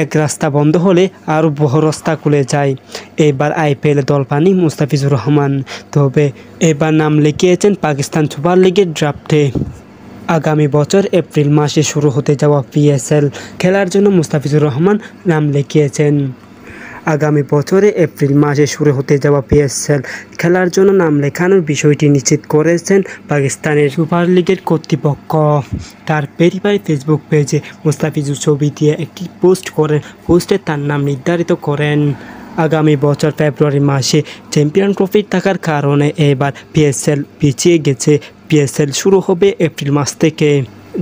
এক রাস্তা বন্ধ হলে আরও বহু রাস্তা খুলে যায়। এবার আইপিএলে দল পাননি মুস্তাফিজুর রহমান, তবে এবার নাম লিখিয়েছেন পাকিস্তান সুপার লিগের ড্রাফটে। আগামী বছর এপ্রিল মাসে শুরু হতে যাওয়া পিএসএল খেলার জন্য মুস্তাফিজুর রহমান নাম লিখিয়েছেন। আগামী বছরে এপ্রিল মাসে শুরু হতে যাওয়া পিএসএল খেলার জন্য নাম লেখানোর বিষয়টি নিশ্চিত করেছেন পাকিস্তানের সুপার লিগের কর্তৃপক্ষ। তার ভেরিফাইড ফেসবুক পেজে মুস্তাফিজুর ছবি দিয়ে একটি পোস্ট করেন। পোস্টে তার নাম নির্ধারিত করেন। আগামী বছর ফেব্রুয়ারি মাসে চ্যাম্পিয়ন ট্রফি থাকার কারণে এবার পিএসএল পিছিয়ে গেছে। পিএসএল শুরু হবে এপ্রিল মাস থেকে।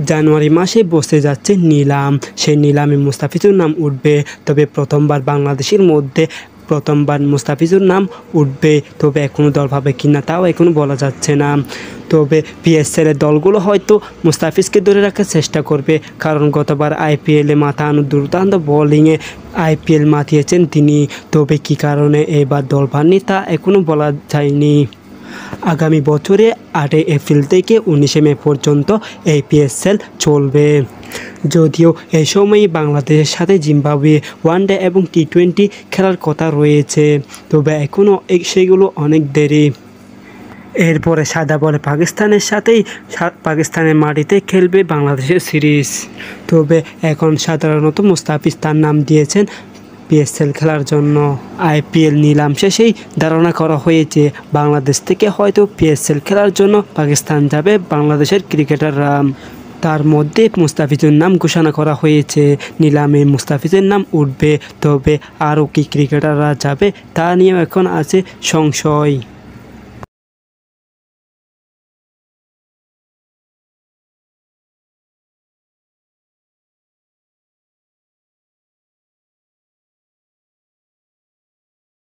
জানুয়ারি মাসে বসে যাচ্ছে নিলাম, সেই নিলামে মুস্তাফিজুর নাম উঠবে। তবে প্রথমবার বাংলাদেশের মধ্যে মুস্তাফিজুর নাম উঠবে, তবে এখনও দল পাবে কিনা তাও এখনও বলা যাচ্ছে না। তবে পিএসএলের দলগুলো হয়তো মুস্তাফিজকে ধরে রাখার চেষ্টা করবে, কারণ গতবার আইপিএলে মাতানো দুর্দান্ত বোলিংয়ে আইপিএল মাতিয়েছেন তিনি। তবে কী কারণে এবার দল পাননি তা এখনও বলা যায়নি। আগামী বছরে 8 এপ্রিল থেকে 19 মে পর্যন্ত এই পিএসএল চলবে। যদিও এই সময়ই বাংলাদেশের সাথে জিম্বাবুয়ে ওয়ানডে এবং টি20 খেলার কথা রয়েছে, তবে এখনও সেগুলো অনেক দেরি। এরপরে সাদা বলে পাকিস্তানের মাটিতে খেলবে বাংলাদেশের সিরিজ। তবে এখন সাধারণত মুস্তাফিজ তার নাম দিয়েছেন পিএসএল খেলার জন্য। আইপিএল নিলাম শেষেই ধারণা করা হয়েছে বাংলাদেশ থেকে হয়তো পিএসএল খেলার জন্য পাকিস্তান যাবে বাংলাদেশের ক্রিকেটাররা। তার মধ্যে মুস্তাফিজের নাম ঘোষণা করা হয়েছে। নিলামে মুস্তাফিজের নাম উঠবে, তবে আরও কি ক্রিকেটাররা যাবে তা নিয়েও এখন আছে সংশয়।